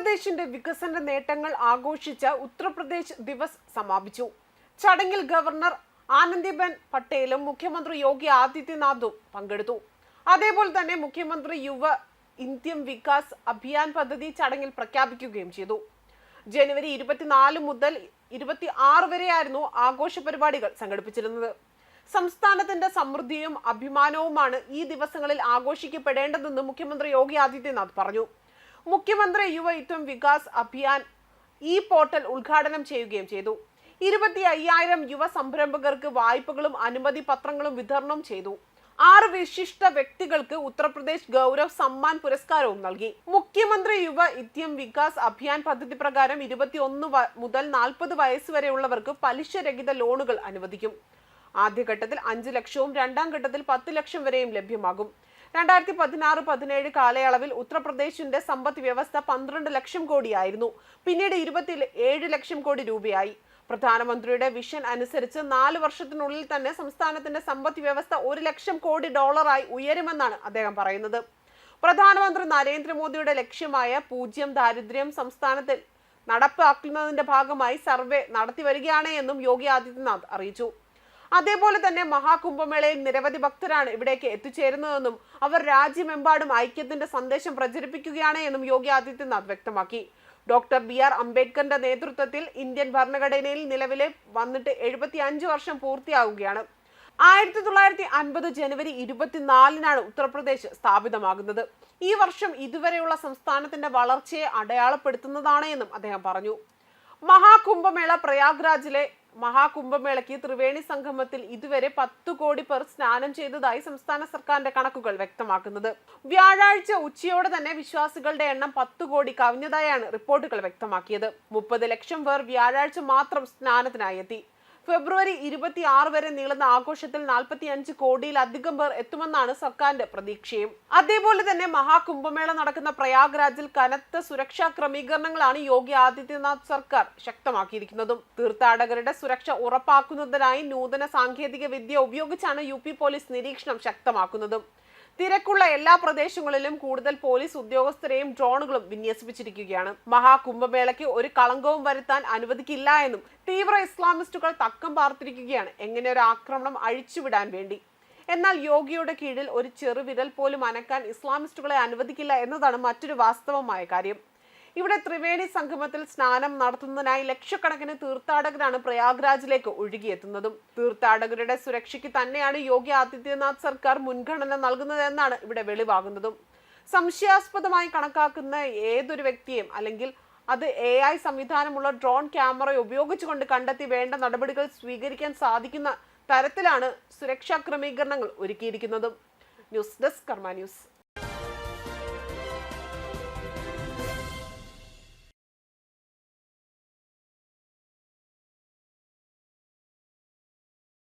ഉത്തർപ്രദേശിന്റെ വികസന നേട്ടങ്ങൾ ആഘോഷിച്ച ഉത്തർപ്രദേശ് ദിവസ് സമാപിച്ചു. ചടങ്ങിൽ ഗവർണർ ആനന്ദിബെൻ പട്ടേലും മുഖ്യമന്ത്രി യോഗി ആദിത്യനാഥും പങ്കെടുത്തു. അതേപോലെ തന്നെ മുഖ്യമന്ത്രി യുവ ഇന്ത്യം വികാസ് അഭിയാൻ പദ്ധതി ചടങ്ങിൽ പ്രഖ്യാപിക്കുകയും ചെയ്തു. ജനുവരി 24 മുതൽ 26 വരെയായിരുന്നു ആഘോഷ പരിപാടികൾ സംഘടിപ്പിച്ചിരുന്നത്. സംസ്ഥാനത്തിന്റെ സമൃദ്ധിയും അഭിമാനവുമാണ് ഈ ദിവസങ്ങളിൽ ആഘോഷിക്കപ്പെടേണ്ടതെന്ന് മുഖ്യമന്ത്രി യോഗി ആദിത്യനാഥ് പറഞ്ഞു. മുഖ്യമന്ത്രി യുവ ഇന്ത്യം വികാസ് അഭിയാൻ ഈ പോർട്ടൽ ഉദ്ഘാടനം ചെയ്യുകയും ചെയ്തു. 25,000 യുവ സംരംഭകർക്ക് വായ്പകളും അനുമതി പത്രങ്ങളും വിതരണം ചെയ്തു. 6 വിശിഷ്ട വ്യക്തികൾക്ക് ഉത്തർപ്രദേശ് ഗൗരവ് സമ്മാൻ പുരസ്കാരവും നൽകി. മുഖ്യമന്ത്രി യുവ ഇന്ത്യം വികാസ് അഭിയാൻ പദ്ധതി പ്രകാരം 21 മുതൽ 40 വയസ്സ് വരെയുള്ളവർക്ക് പലിശരഹിത ലോണുകൾ അനുവദിക്കും. ആദ്യഘട്ടത്തിൽ 5 ലക്ഷവും രണ്ടാം ഘട്ടത്തിൽ 10 ലക്ഷം വരെയും ലഭ്യമാകും. 2016-17 കാലയളവിൽ ഉത്തർപ്രദേശിന്റെ സമ്പദ് വ്യവസ്ഥ 12 ലക്ഷം കോടിയായിരുന്നു. പിന്നീട് 27 ലക്ഷം കോടി രൂപയായി. പ്രധാനമന്ത്രിയുടെ വിഷൻ അനുസരിച്ച് 4 വർഷത്തിനുള്ളിൽ തന്നെ സംസ്ഥാനത്തിന്റെ സമ്പദ് വ്യവസ്ഥ $1 ലക്ഷം കോടി ഉയരുമെന്നാണ് അദ്ദേഹം പറയുന്നത്. പ്രധാനമന്ത്രി നരേന്ദ്രമോദിയുടെ ലക്ഷ്യമായ 0 ദാരിദ്ര്യം സംസ്ഥാനത്തിൽ നടപ്പാക്കുന്നതിന്റെ ഭാഗമായി സർവേ നടത്തിവരികയാണ് എന്നും യോഗി ആദിത്യനാഥ് അറിയിച്ചു. അതേപോലെ തന്നെ മഹാകുംഭമേളയിൽ നിരവധി ഭക്തരാണ് ഇവിടേക്ക് എത്തിച്ചേരുന്നതെന്നും അവർ രാജ്യമെമ്പാടും ഐക്യത്തിന്റെ സന്ദേശം പ്രചരിപ്പിക്കുകയാണ് എന്നും യോഗി ആദിത്യനാഥ് വ്യക്തമാക്കി. ഡോക്ടർ BR അംബേദ്കറിന്റെ നേതൃത്വത്തിൽ ഇന്ത്യൻ ഭരണഘടനയിൽ നിലവിലെ വന്നിട്ട് 75 വർഷം പൂർത്തിയാകുകയാണ്. 1950 ജനുവരി 24-നാണ് ഉത്തർപ്രദേശ് സ്ഥാപിതമാകുന്നത്. ഈ വർഷം ഇതുവരെയുള്ള സംസ്ഥാനത്തിന്റെ വളർച്ചയെ അടയാളപ്പെടുത്തുന്നതാണ് എന്നും അദ്ദേഹം പറഞ്ഞു. മഹാകുംഭമേള പ്രയാഗ്രാജിലെ മഹാകുംഭമേളയ്ക്ക് ത്രിവേണി സംഗമത്തിൽ ഇതുവരെ 10 കോടി പേർ സ്നാനം ചെയ്തതായി സംസ്ഥാന സർക്കാരിന്റെ കണക്കുകൾ വ്യക്തമാക്കുന്നത്. വ്യാഴാഴ്ച ഉച്ചയോടെ തന്നെ വിശ്വാസികളുടെ എണ്ണം 10 കോടി കവിഞ്ഞതായാണ് റിപ്പോർട്ടുകൾ വ്യക്തമാക്കിയത്. 30 ലക്ഷം പേർ വ്യാഴാഴ്ച മാത്രം സ്നാനത്തിനായി എത്തി. ഫെബ്രുവരി 26 വരെ നീളുന്ന ആഘോഷത്തിൽ 45 കോടിയിലധികം പേർ എത്തുമെന്നാണ് സർക്കാരിന്റെ പ്രതീക്ഷയും. അതേപോലെ തന്നെ മഹാകുംഭമേള നടക്കുന്ന പ്രയാഗ്രാജിൽ കനത്ത സുരക്ഷാ ക്രമീകരണങ്ങളാണ് യോഗി ആദിത്യനാഥ് സർക്കാർ ശക്തമാക്കിയിരിക്കുന്നതും. തീർത്ഥാടകരുടെ സുരക്ഷ ഉറപ്പാക്കുന്നതിനായി നൂതന സാങ്കേതിക വിദ്യ ഉപയോഗിച്ചാണ് UP പോലീസ് നിരീക്ഷണം ശക്തമാക്കുന്നതും. തിരക്കുള്ള എല്ലാ പ്രദേശങ്ങളിലും കൂടുതൽ പോലീസ് ഉദ്യോഗസ്ഥരെയും ഡ്രോണുകളും വിന്യസിപ്പിച്ചിരിക്കുകയാണ്. മഹാകുംഭമേളയ്ക്ക് ഒരു കളങ്കവും വരുത്താൻ അനുവദിക്കില്ല എന്നും തീവ്ര ഇസ്ലാമിസ്റ്റുകൾ തക്കം പാർത്തിരിക്കുകയാണ് എങ്ങനെ ഒരു ആക്രമണം അഴിച്ചുവിടാൻ വേണ്ടി. എന്നാൽ യോഗിയുടെ കീഴിൽ ഒരു ചെറുവിരൽ പോലും അനക്കാൻ ഇസ്ലാമിസ്റ്റുകളെ അനുവദിക്കില്ല എന്നതാണ് മറ്റൊരു വാസ്തവമായ കാര്യം. ഇവിടെ ത്രിവേണി സംഗമത്തിൽ സ്നാനം നടത്തുന്നതിനായി ലക്ഷക്കണക്കിന് തീർത്ഥാടകരാണ് പ്രയാഗ്രാജിലേക്ക് ഒഴുകിയെത്തുന്നതും. തീർത്ഥാടകരുടെ സുരക്ഷയ്ക്ക് തന്നെയാണ് യോഗി ആദിത്യനാഥ് സർക്കാർ മുൻഗണന നൽകുന്നതെന്നാണ് ഇവിടെ വെളിവാകുന്നതും. സംശയാസ്പദമായി കണക്കാക്കുന്ന ഏതൊരു വ്യക്തിയെയും അല്ലെങ്കിൽ അത് AI സംവിധാനമുള്ള ഡ്രോൺ ക്യാമറ ഉപയോഗിച്ചുകൊണ്ട് കണ്ടെത്തി വേണ്ട നടപടികൾ സ്വീകരിക്കാൻ സാധിക്കുന്ന തരത്തിലാണ് സുരക്ഷാ ക്രമീകരണങ്ങൾ ഒരുക്കിയിരിക്കുന്നതും. ന്യൂസ് ഡെസ്ക് കർമ്മ ന്യൂസ്.